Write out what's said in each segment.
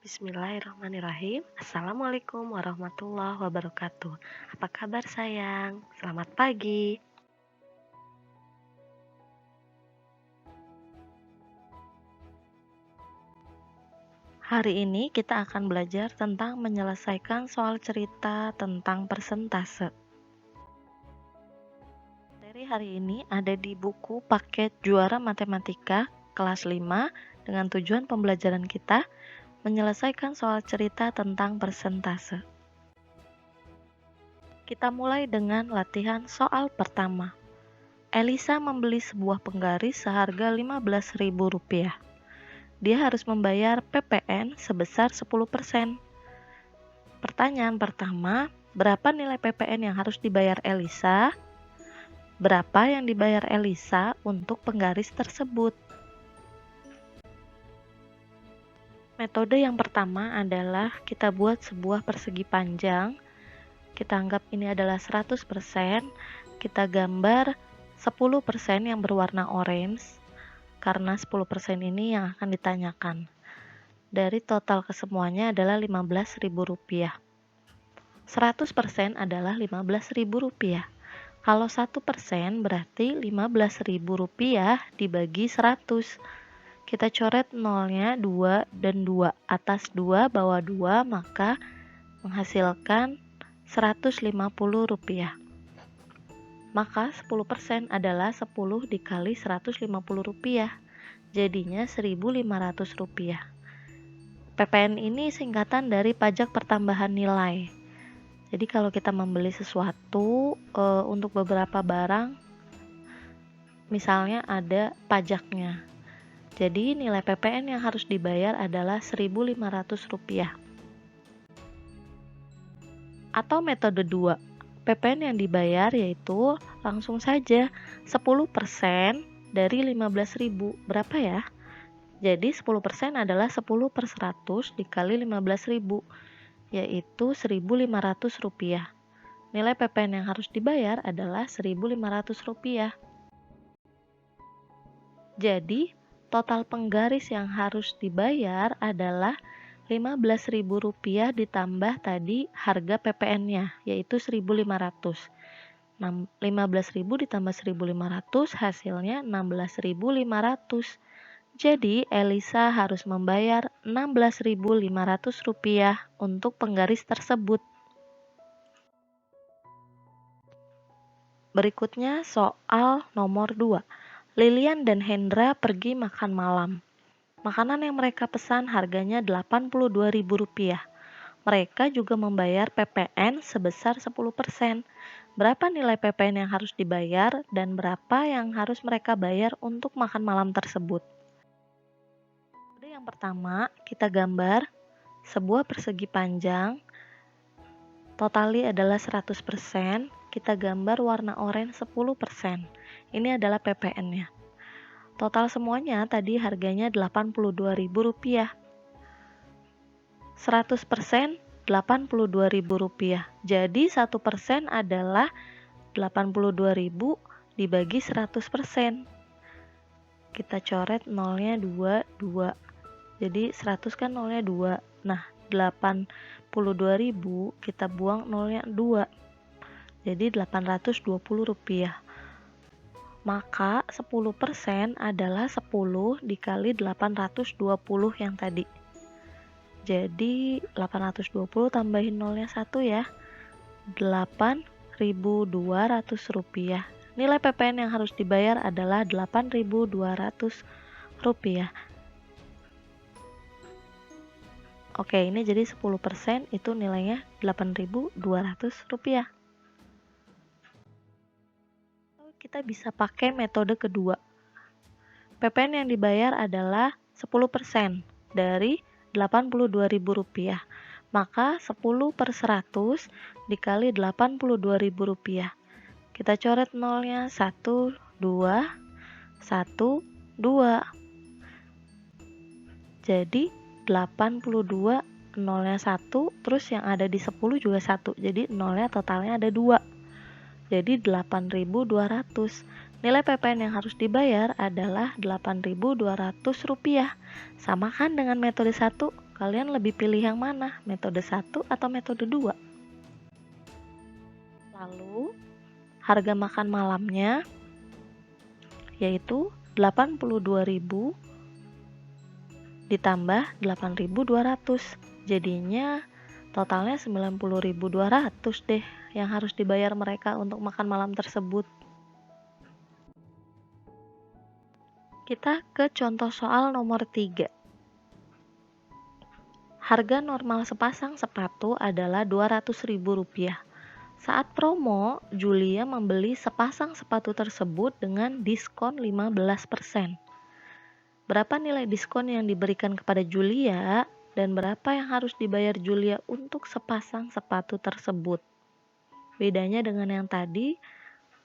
Bismillahirrahmanirrahim. Assalamualaikum warahmatullahi wabarakatuh. Apa kabar sayang? Selamat pagi. Hari ini kita akan belajar tentang menyelesaikan soal cerita tentang persentase. Materi hari ini ada di buku paket Juara Matematika kelas 5 dengan tujuan pembelajaran kita menyelesaikan soal cerita tentang persentase. Kita mulai dengan latihan soal pertama. Elisa membeli sebuah penggaris seharga Rp15.000. Dia harus membayar PPN sebesar 10%. Pertanyaan pertama, berapa nilai PPN yang harus dibayar Elisa? Berapa yang dibayar Elisa untuk penggaris tersebut? Metode yang pertama adalah kita buat sebuah persegi panjang. Kita anggap ini adalah 100%. Kita gambar 10% yang berwarna orange, karena 10% ini yang akan ditanyakan. Dari total kesemuanya adalah Rp15.000. 100% adalah Rp15.000. Kalau 1% berarti Rp15.000 dibagi 100. Kita coret nolnya 2 dan 2. Atas 2, bawah 2, maka menghasilkan Rp150. Maka 10% adalah 10 dikali Rp150. Jadinya Rp1.500. PPN ini singkatan dari pajak pertambahan nilai. Jadi kalau kita membeli sesuatu untuk beberapa barang, misalnya ada pajaknya. Jadi nilai PPN yang harus dibayar adalah Rp1.500. Atau metode 2, PPN yang dibayar yaitu langsung saja 10% dari 15.000. Berapa ya? Jadi 10% adalah 10/100 dikali 15.000, yaitu Rp1.500. Nilai PPN yang harus dibayar adalah Rp1.500. Jadi, total penggaris yang harus dibayar adalah Rp15.000 ditambah tadi harga PPN-nya, yaitu Rp1.500. 15.000 ditambah 1.500 hasilnya Rp16.500. Jadi, Elisa harus membayar Rp16.500 untuk penggaris tersebut. Berikutnya soal nomor 2. Lilian dan Hendra pergi makan malam. Makanan yang mereka pesan harganya Rp82.000. Mereka juga membayar PPN sebesar 10%. Berapa nilai PPN yang harus dibayar dan berapa yang harus mereka bayar untuk makan malam tersebut? Yang pertama, kita gambar sebuah persegi panjang. Totali adalah 100%. Kita gambar warna oranye 10%. Ini adalah PPN-nya. Total semuanya tadi harganya Rp82.000. 100% Rp82.000. Jadi 1% adalah 82.000 dibagi 100%. Kita coret nolnya 2, 2. Jadi 100 kan nolnya 2. Nah, 82.000 kita buang nolnya 2. Jadi Rp820. Maka 10% adalah 10 dikali 820 yang tadi. Jadi 820 tambahin nolnya 1 ya. Rp8.200. Nilai PPN yang harus dibayar adalah Rp8.200. Oke, ini jadi 10% itu nilainya Rp8.200. Kita bisa pakai metode kedua. PPN yang dibayar adalah 10% dari Rp82.000. Maka 10/100 dikali Rp82.000. Kita coret nolnya 1, 2, 1, 2. Jadi 82, nolnya 1, terus yang ada di 10 juga 1. Jadi nolnya totalnya ada 2. Jadi Rp8.200. Nilai PPN yang harus dibayar adalah Rp8.200. Sama kan dengan metode 1? Kalian lebih pilih yang mana? Metode 1 atau metode 2? Lalu, harga makan malamnya yaitu 82.000 ditambah 8.200. Jadinya totalnya 90.200 deh yang harus dibayar mereka untuk makan malam tersebut. Kita ke contoh soal nomor 3. Harga normal sepasang sepatu adalah Rp200.000. Saat promo, Julia membeli sepasang sepatu tersebut dengan diskon 15%. Berapa nilai diskon yang diberikan kepada Julia dan berapa yang harus dibayar Julia untuk sepasang sepatu tersebut? Bedanya dengan yang tadi,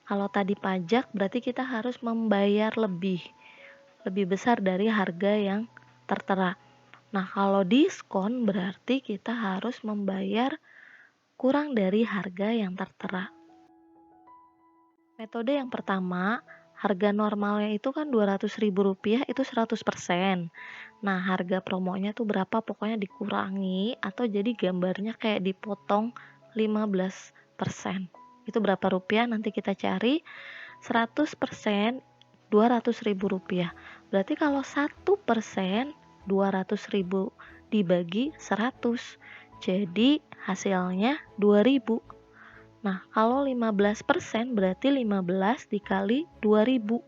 kalau tadi pajak berarti kita harus membayar lebih besar dari harga yang tertera. Nah, kalau diskon berarti kita harus membayar kurang dari harga yang tertera. Metode yang pertama, harga normalnya itu kan Rp200.000 itu 100%. Nah, harga promonya tuh berapa pokoknya dikurangi atau jadi gambarnya kayak dipotong 15%. Itu berapa rupiah nanti kita cari. 100% Rp200.000. Berarti kalau 1% 200.000 dibagi 100. Jadi hasilnya 2.000. Nah, kalau 15% berarti 15 dikali 2.000.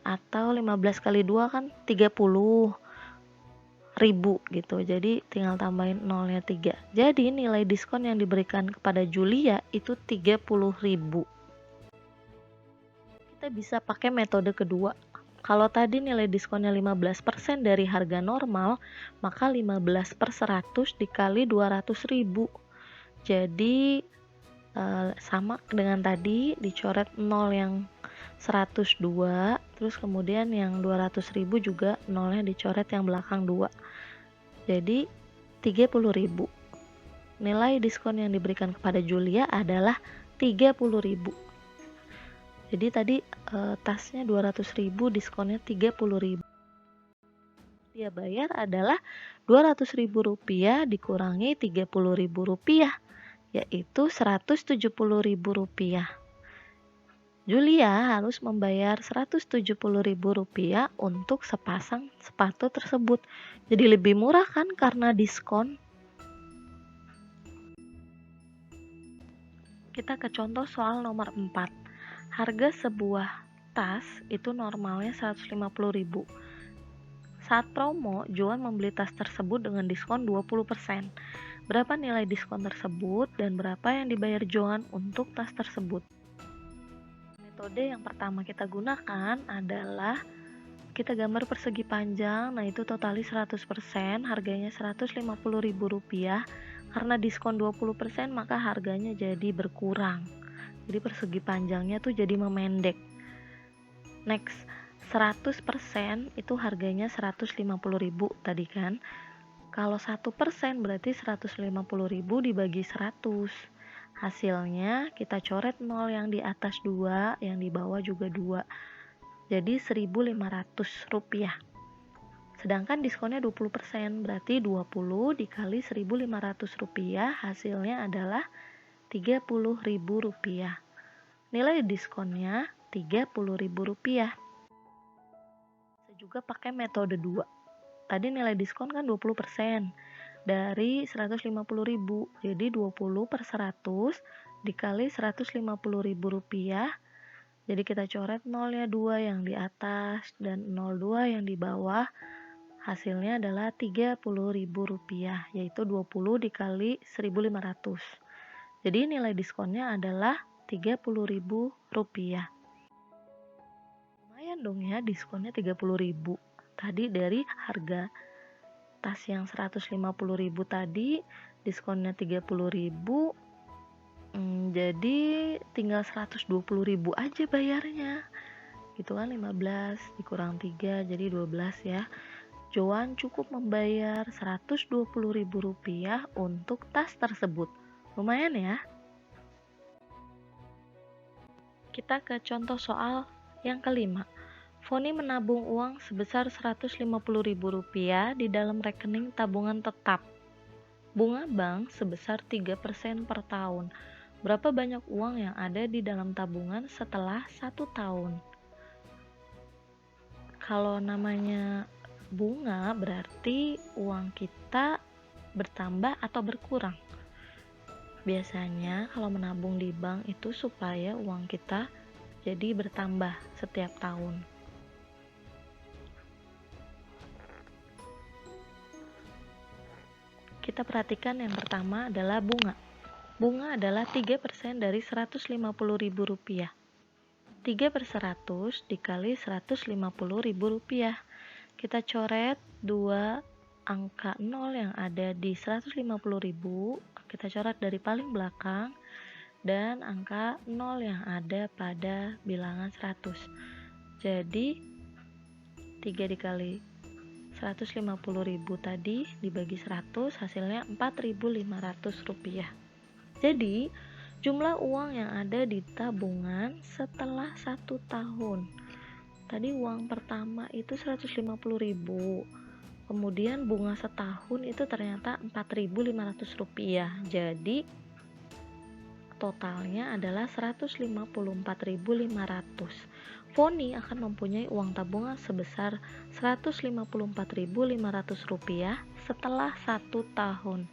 Atau 15 kali 2 kan 30.000 gitu. Jadi tinggal tambahin nolnya 3. Jadi nilai diskon yang diberikan kepada Julia itu 30.000. Kita bisa pakai metode kedua. Kalau tadi nilai diskonnya 15% dari harga normal, maka 15/100 dikali 200.000. Jadi sama dengan tadi, dicoret 0 yang 102, terus kemudian yang 200.000 juga nolnya dicoret yang belakang 2. Jadi 30.000. Nilai diskon yang diberikan kepada Julia adalah 30.000. Jadi tadi tasnya 200.000, diskonnya 30.000. Dia bayar adalah Rp200.000 dikurangi Rp30.000, yaitu Rp170.000. Julia harus membayar Rp170.000 untuk sepasang sepatu tersebut. Jadi lebih murah kan karena diskon. Kita ke contoh soal nomor 4. Harga sebuah tas itu normalnya Rp150.000. Saat promo, Joan membeli tas tersebut dengan diskon 20%. Berapa nilai diskon tersebut dan berapa yang dibayar Joan untuk tas tersebut? Metode yang pertama kita gunakan adalah kita gambar persegi panjang. Nah, itu totalis 100%, harganya Rp150.000. Karena diskon 20%, maka harganya jadi berkurang. Jadi persegi panjangnya tuh jadi memendek. Next, 100% itu harganya Rp150.000 tadi kan. Kalau 1% berarti 150.000 dibagi 100. Hasilnya kita coret 0 yang di atas 2, yang di bawah juga 2. Jadi Rp1.500. Sedangkan diskonnya 20%, berarti 20 dikali Rp1.500, hasilnya adalah Rp30.000. Nilai diskonnya Rp30.000. Bisa juga pakai metode 2. Tadi nilai diskon kan 20% dari Rp150.000. Jadi 20/100 dikali Rp150.000. Jadi kita coret 0-nya 2 yang di atas dan 02 yang di bawah. Hasilnya adalah Rp30.000, yaitu 20 dikali 1.500. Jadi nilai diskonnya adalah Rp30.000. Lumayan dong ya diskonnya Rp30.000. Tadi dari harga tas yang Rp150.000 tadi, diskonnya Rp30.000. Jadi tinggal Rp120.000 aja bayarnya. Gitu kan, 15 dikurang 3 jadi 12 ya. Joan cukup membayar Rp120.000 untuk tas tersebut. Lumayan ya. Kita ke contoh soal yang kelima. Foni menabung uang sebesar Rp150.000 di dalam rekening tabungan tetap. Bunga bank sebesar 3% per tahun. Berapa banyak uang yang ada di dalam tabungan setelah 1 tahun? Kalau namanya bunga berarti uang kita bertambah atau berkurang. Biasanya kalau menabung di bank itu supaya uang kita jadi bertambah setiap tahun. Kita perhatikan yang pertama adalah bunga. Bunga adalah 3% dari Rp150.000. 3/100 dikali Rp150.000. Kita coret 2 angka 0 yang ada di 150.000, kita coret dari paling belakang, dan angka 0 yang ada pada bilangan 100. Jadi 3 dikali 150.000 tadi dibagi 100, hasilnya Rp4.500. Jadi jumlah uang yang ada di tabungan setelah 1 tahun. Tadi uang pertama itu Rp150.000. Kemudian bunga setahun itu ternyata Rp4.500. Jadi totalnya adalah Rp154.500. Foni akan mempunyai uang tabungan sebesar Rp154.500 setelah 1 tahun.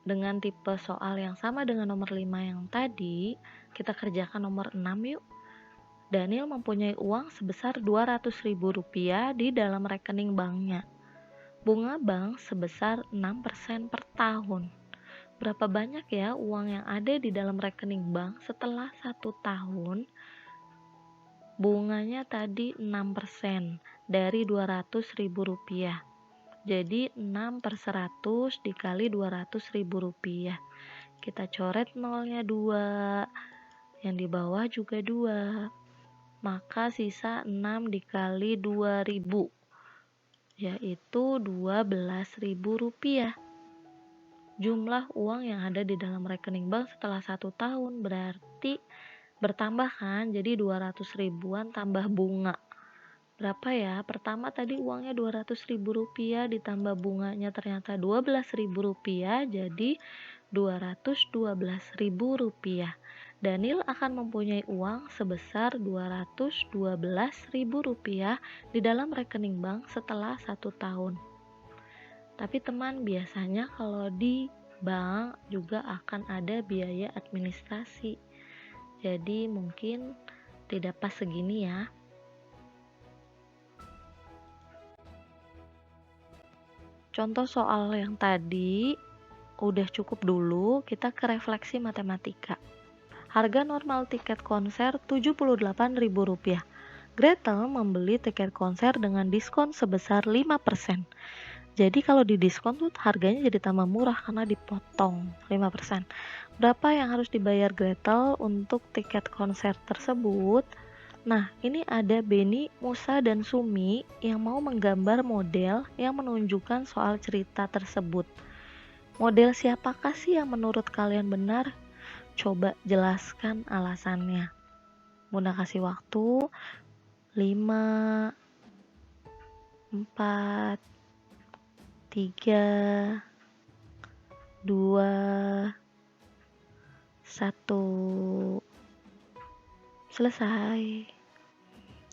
Dengan tipe soal yang sama dengan nomor 5 yang tadi, kita kerjakan nomor 6 yuk. Daniel mempunyai uang sebesar Rp200.000 di dalam rekening banknya. Bunga bank sebesar 6% per tahun. Berapa banyak ya uang yang ada di dalam rekening bank setelah 1 tahun? Bunganya tadi 6% dari Rp200.000. Jadi 6/100 dikali Rp200.000. Kita coret nolnya 2, yang di bawah juga 2. Maka sisa 6 dikali 2.000, yaitu Rp12.000. Jumlah uang yang ada di dalam rekening bank setelah 1 tahun berarti bertambah kan, jadi 200.000-an tambah bunga. Berapa ya? Pertama tadi uangnya Rp200.000 ditambah bunganya ternyata Rp12.000, jadi Rp212.000. Daniel akan mempunyai uang sebesar Rp212.000 di dalam rekening bank setelah 1 tahun. Tapi teman, biasanya kalau di bank juga akan ada biaya administrasi. Jadi mungkin tidak pas segini ya. Contoh soal yang tadi udah cukup dulu, kita ke refleksi matematika. Harga normal tiket konser Rp78.000. Gretel membeli tiket konser dengan diskon sebesar 5%. Jadi kalau di diskon tuh harganya jadi tambah murah karena dipotong 5%. Berapa yang harus dibayar Gretel untuk tiket konser tersebut? Nah, ini ada Beni, Musa, dan Sumi yang mau menggambar model yang menunjukkan soal cerita tersebut. Model siapakah sih yang menurut kalian benar? Coba jelaskan alasannya. Bunda kasih waktu 5, 4, 3, 2, 1. Selesai.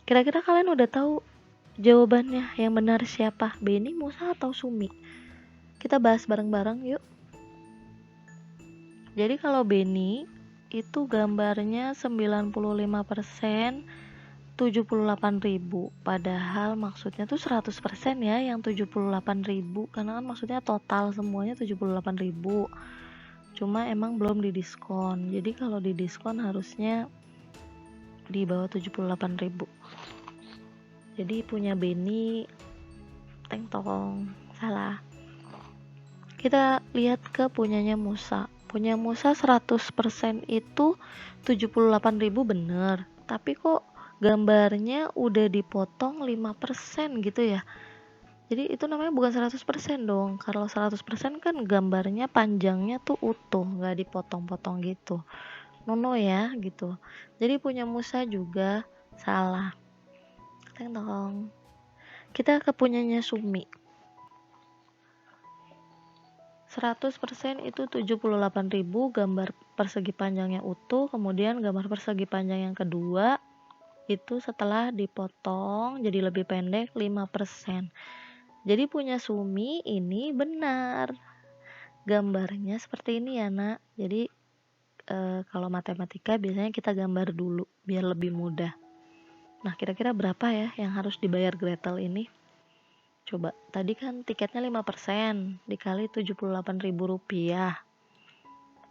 Kira-kira kalian udah tahu jawabannya yang benar siapa? Beni, Musa, atau Sumi? Kita bahas bareng-bareng yuk. Jadi kalau Beni itu gambarnya 95% 78.000, padahal maksudnya tuh 100% ya yang 78.000, karena kan maksudnya total semuanya 78.000. Cuma emang belum didiskon. Jadi kalau didiskon harusnya di bawah 78.000. Jadi punya Beni teng tong, salah. Kita lihat ke punyanya Musa. Punya Musa 100% itu 78.000 bener, tapi kok gambarnya udah dipotong 5% gitu ya. Jadi itu namanya bukan 100% dong. Kalau 100% kan gambarnya panjangnya tuh utuh, nggak dipotong-potong gitu. Nono ya gitu. Jadi punya Musa juga salah. Teng tong. Kita ke punyanya Sumi. 100% itu 78.000, gambar persegi panjangnya utuh, kemudian gambar persegi panjang yang kedua itu setelah dipotong jadi lebih pendek 5%. Jadi punya Sumi ini benar. Gambarnya seperti ini ya, Nak. Jadi kalau matematika biasanya kita gambar dulu biar lebih mudah. Nah, kira-kira berapa ya yang harus dibayar Gretel ini? Coba, tadi kan tiketnya 5% dikali 78.000 rupiah.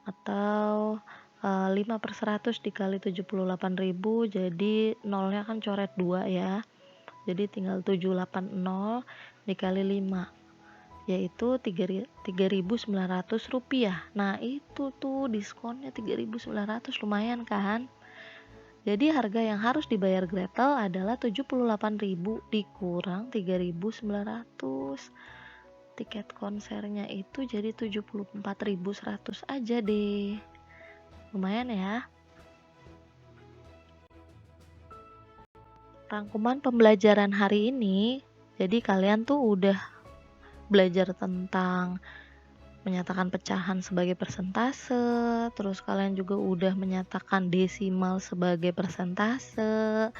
Atau 5/100 dikali 78.000, jadi nolnya kan coret 2 ya. Jadi tinggal 780 dikali 5, yaitu 3.900 rupiah. Nah, itu tuh diskonnya 3.900, lumayan kan? Jadi harga yang harus dibayar Gretel adalah 78.000 dikurang 3.900. Tiket konsernya itu jadi 74.100 aja deh. Lumayan ya. Rangkuman pembelajaran hari ini, jadi kalian tuh udah belajar tentang menyatakan pecahan sebagai persentase, terus kalian juga udah menyatakan desimal sebagai persentase.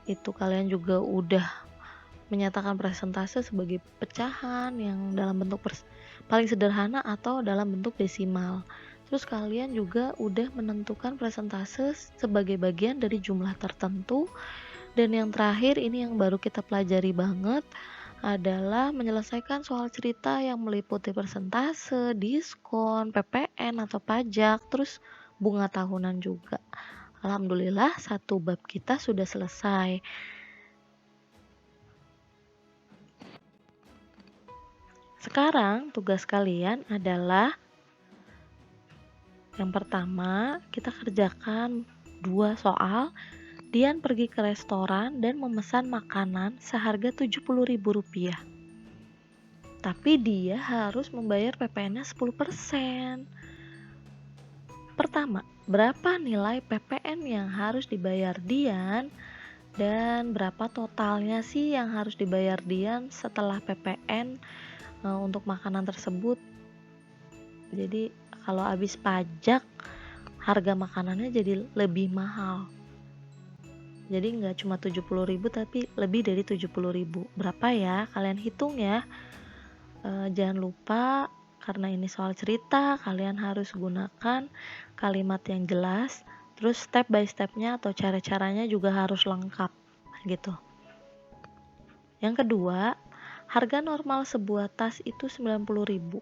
Itu kalian juga udah menyatakan persentase sebagai pecahan yang dalam bentuk paling sederhana atau dalam bentuk desimal. Terus kalian juga udah menentukan persentase sebagai bagian dari jumlah tertentu. Dan yang terakhir ini yang baru kita pelajari banget adalah menyelesaikan soal cerita yang meliputi persentase, diskon, PPN atau pajak, terus bunga tahunan juga. Alhamdulillah satu bab kita sudah selesai. Sekarang tugas kalian adalah yang pertama, kita kerjakan 2 soal. Dian pergi ke restoran dan memesan makanan seharga 70.000 rupiah. Tapi dia harus membayar PPN-nya 10%. Pertama, berapa nilai PPN yang harus dibayar Dian dan berapa totalnya sih yang harus dibayar Dian setelah PPN untuk makanan tersebut. Jadi kalau habis pajak harga makanannya jadi lebih mahal. Jadi nggak cuma 70.000 tapi lebih dari 70.000. Berapa ya? Kalian hitung ya. Jangan lupa karena ini soal cerita, kalian harus gunakan kalimat yang jelas. Terus step by stepnya atau cara-caranya juga harus lengkap gitu. Yang kedua, harga normal sebuah tas itu 90.000.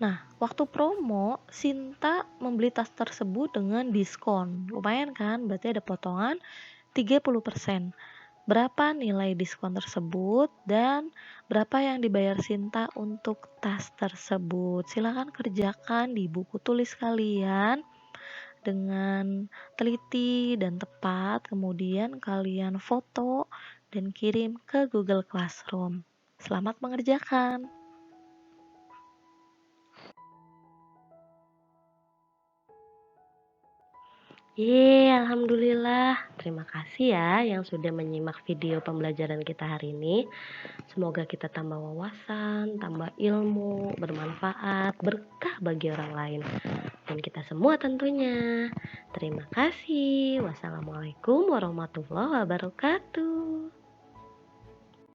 Nah, waktu promo, Sinta membeli tas tersebut dengan diskon. Lumayan kan? Berarti ada potongan 30%. Berapa nilai diskon tersebut dan berapa yang dibayar Sinta untuk tas tersebut? Silakan kerjakan di buku tulis kalian dengan teliti dan tepat. Kemudian kalian foto dan kirim ke Google Classroom. Selamat mengerjakan. Alhamdulillah. Terima kasih ya yang sudah menyimak video pembelajaran kita hari ini. Semoga kita tambah wawasan, tambah ilmu, bermanfaat, berkah bagi orang lain. Dan kita semua tentunya. Terima kasih. Wassalamualaikum warahmatullahi wabarakatuh.